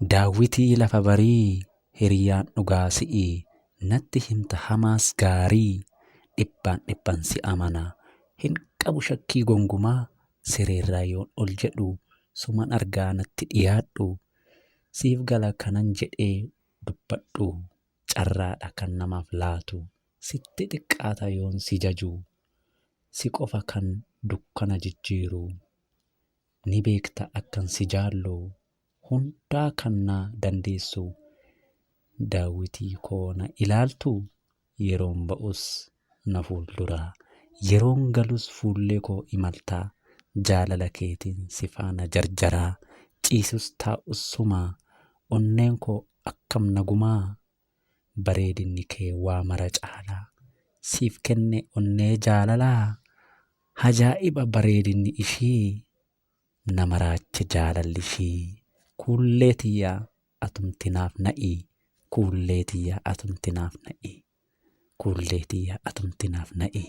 Daawwitii lafa barii hiriyaan dhugaa si'i. Natti himta hamaas gaarii dhibban si amana. Hin qabu shakkii gongumaa sireerraa yoon ol jedhu suman argaa natti dhiyaadhu. Siif gala kanan jedhee dubbadhu carraadha kan namaaf laatu. Sitti xiqqaata yoon si jaju si qofa kan dukkana jijjiiru. Ni beekta akkan si jaallu hundaa kan na dandeessu. Daawwitii koo na ilaaltu yeroon ba'us na fuuldura. Yeroon galus fuullee koo imaltaa. Jaalala keetiin si faana jarjaraa. Ciisus taa'us sumaa onneen koo akkam nagumaa. Bareedinni kee waa mara caalaa. Siif kenne onnee jaalalaa. Ajaa'iba bareedinni ishii. Nama raacha jaalalli ishii. Kuullee tiyyaa atumti naaf na'i. Kuullee tiyyaa atumti naaf na'i. Kuullee tiyyaa atumti naaf na'i.